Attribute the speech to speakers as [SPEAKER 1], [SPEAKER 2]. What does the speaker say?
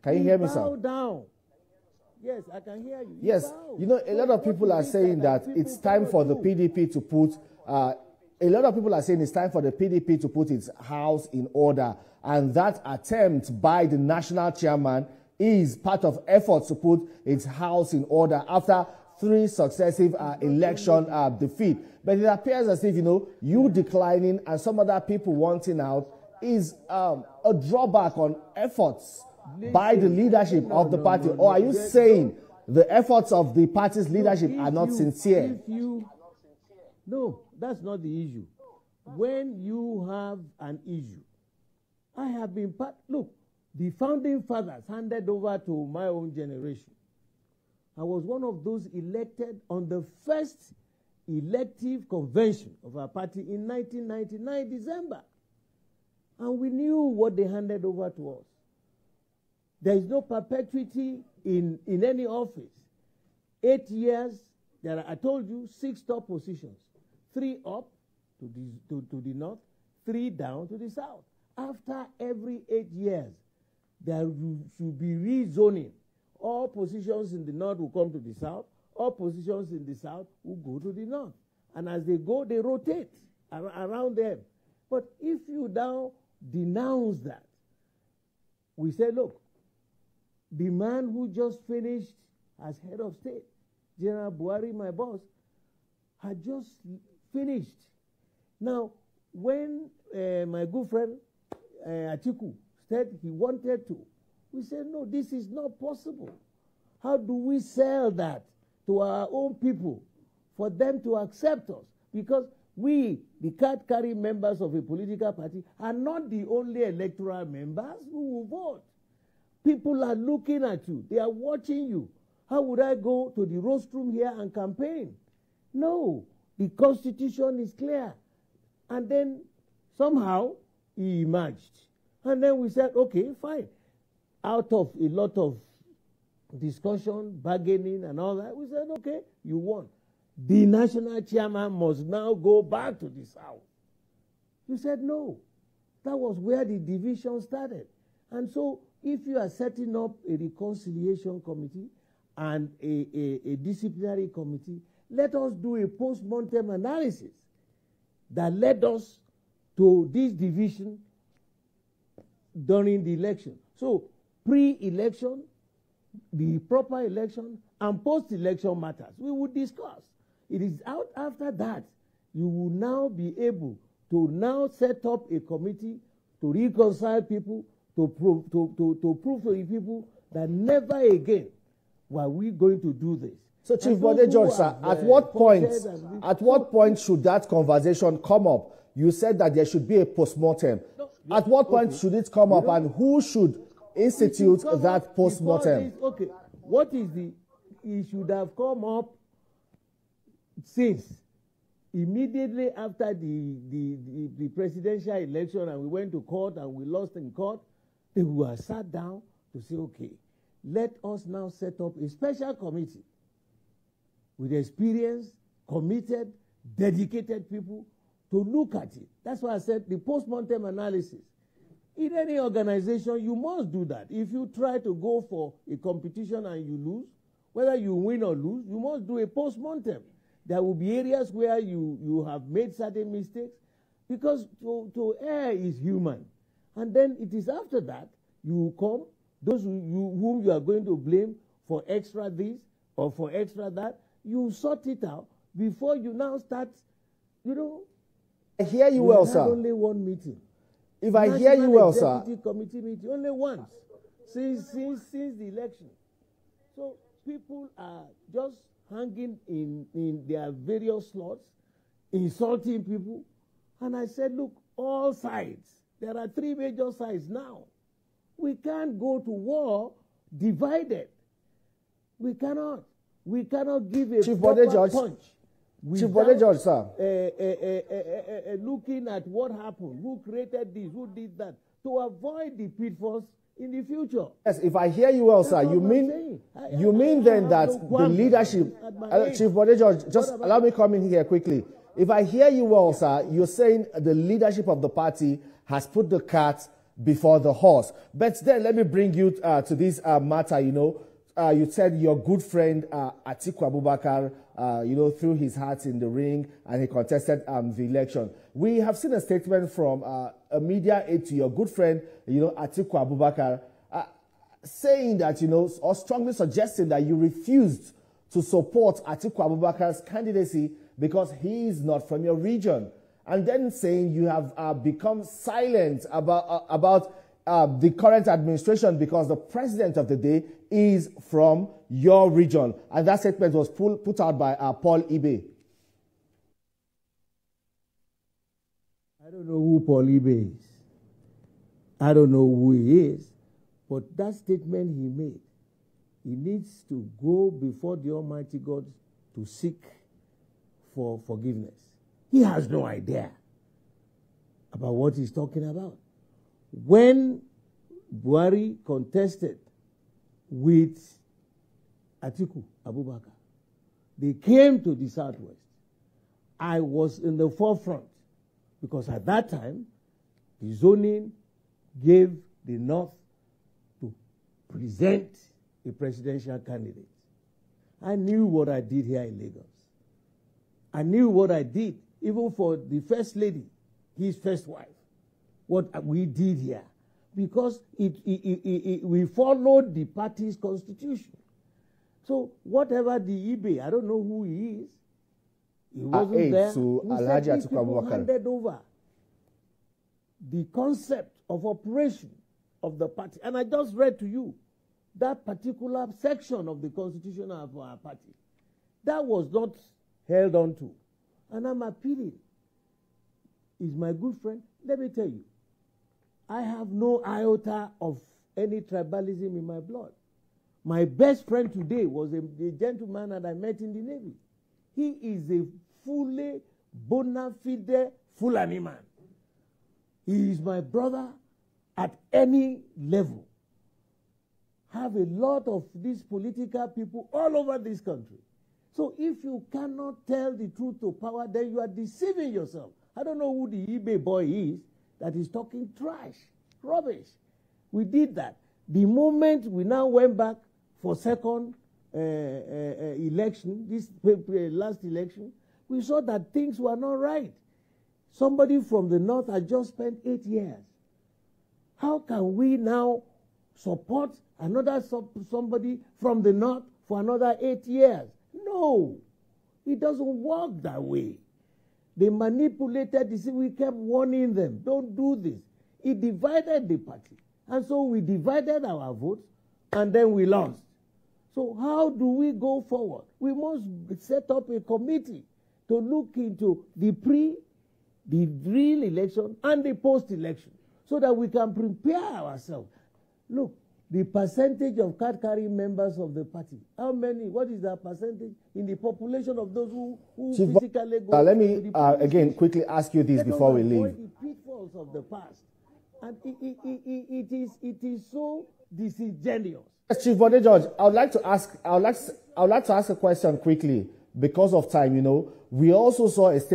[SPEAKER 1] Can you hear me, sir?
[SPEAKER 2] Bow down. Yes, I can hear you.
[SPEAKER 1] Yes, you know, a lot of people are saying that it's time for the PDP to put, a lot of people are saying it's time for the PDP to put its house in order. And that attempt by the national chairman is part of efforts to put its house in order after 3 successive election defeat. But it appears as if, you know, you declining and some other people wanting out is a drawback on efforts by the leadership of the party. Or are you saying the efforts of the party's leadership are not sincere?
[SPEAKER 2] No, that's not the issue. When you have an issue, I have been look, the founding fathers handed over to my own generation. I was one of those elected on the first elective convention of our party in 1999 December. And we knew what they handed over to us. There is no perpetuity in any office. 8 years, there are, I told you, 6 top positions. 3 up to the north, 3 down to the south. After every 8 years, there should be rezoning. All positions in the north will come to the south. All positions in the south will go to the north. And as they go, they rotate around them. But if you now denounce that, we say, look, the man who just finished as head of state, General Buhari, my boss, had just finished. Now, when my good friend Atiku said he wanted to, we said, no, this is not possible. How do we sell that to our own people for them to accept us? Because we, the card-carrying members of a political party, are not the only electoral members who will vote. People are looking at you. They are watching you. How would I go to the rostrum here and campaign? No. The Constitution is clear. And then somehow he emerged. And then we said, okay, fine. Out of a lot of discussion, bargaining and all that, we said, okay, you won. The national chairman must now go back to the south. You said no. That was where the division started. And so if you are setting up a reconciliation committee and a disciplinary committee, let us do a post-mortem analysis that led us to this division during the election. So pre-election, the proper election, and post-election matters, we would discuss. It is out after that you will now be able to now set up a committee to reconcile people, to prove to the people that never again were we going to do this.
[SPEAKER 1] So, Chief Bode George, sir, at what point should that conversation come up? You said that there should be a postmortem. No, at what point should it come up, and who should institute that postmortem?
[SPEAKER 2] Okay, what is the? It should have come up since immediately after the presidential election, and we went to court and we lost in court. They were sat down to say, okay, let us now set up a special committee with experienced, committed, dedicated people to look at it. That's why I said the post-mortem analysis. In any organization, you must do that. If you try to go for a competition and you lose, whether you win or lose, you must do a post-mortem. There will be areas where you have made certain mistakes, because to err is human. And then it is after that you come, those whom you are going to blame for extra this or for extra that, you sort it out before you now start, you know.
[SPEAKER 1] I hear you well, sir.
[SPEAKER 2] Only one meeting.
[SPEAKER 1] If I hear you well, sir.
[SPEAKER 2] Committee meeting, only once since the election. So people are just hanging in their various slots, insulting people. And I said, look, all sides. There are 3 major sides now. We can't go to war divided. We cannot. We cannot give a
[SPEAKER 1] Chief Bode George,
[SPEAKER 2] punch.
[SPEAKER 1] Chief Bode George, sir.
[SPEAKER 2] Looking at what happened, who created this, who did that, to avoid the pitfalls in the future.
[SPEAKER 1] Yes, if I hear you well, sir, you mean then that the leadership, Chief Bode George, just allow me to come in here quickly. If I hear you well, sir, you're saying the leadership of the party has put the cat before the horse. But then let me bring you to this matter. You said your good friend Atiku Abubakar, threw his hat in the ring and he contested the election. We have seen a statement from a media aide to your good friend, Atiku Abubakar, saying that, or strongly suggesting that you refused to support Atiku Abubakar's candidacy because he is not from your region. And then saying you have become silent about the current administration because the president of the day is from your region. And that statement was put out by Paul Ibe.
[SPEAKER 2] I don't know who Paul Ibe is. I don't know who he is. But that statement he made, he needs to go before the Almighty God to seek for forgiveness. He has no idea about what he's talking about. When Buhari contested with Atiku Abubakar, they came to the Southwest. I was in the forefront because at that time, the zoning gave the North to present a presidential candidate. I knew what I did here in Lagos. I knew what I did even for the First Lady, his first wife, what we did here. Because we followed the party's constitution. So whatever the Ibe, I don't know who he is. He wasn't there.
[SPEAKER 1] To Alhaji Atiku Abubakar
[SPEAKER 2] handed over the concept of operation of the party. And I just read to you that particular section of the constitution of our party. That was not held on to. And I'm appealing. He's my good friend. Let me tell you, I have no iota of any tribalism in my blood. My best friend today was a gentleman that I met in the Navy. He is a fully bona fide Fulani man. He is my brother at any level. Have a lot of these political people all over this country. So if you cannot tell the truth to power, then you are deceiving yourself. I don't know who the eBay boy is that is talking trash, rubbish. We did that. The moment we now went back for second election, this last election, we saw that things were not right. Somebody from the North had just spent 8 years. How can we now support another somebody from the North for another 8 years? No, it doesn't work that way. They manipulated this. We kept warning them, don't do this. It divided the party. And so we divided our votes, and then we lost. So how do we go forward? We must set up a committee to look into the real election, and the post-election, so that we can prepare ourselves. Look, the percentage of card-carrying members of the party, how many, what is the percentage in the population of those who physically go
[SPEAKER 1] let me again quickly ask you this before we leave.
[SPEAKER 2] The pitfalls of the past. And it is so disingenuous.
[SPEAKER 1] Chief Bode George, I would like to ask a question quickly because of time. We also saw a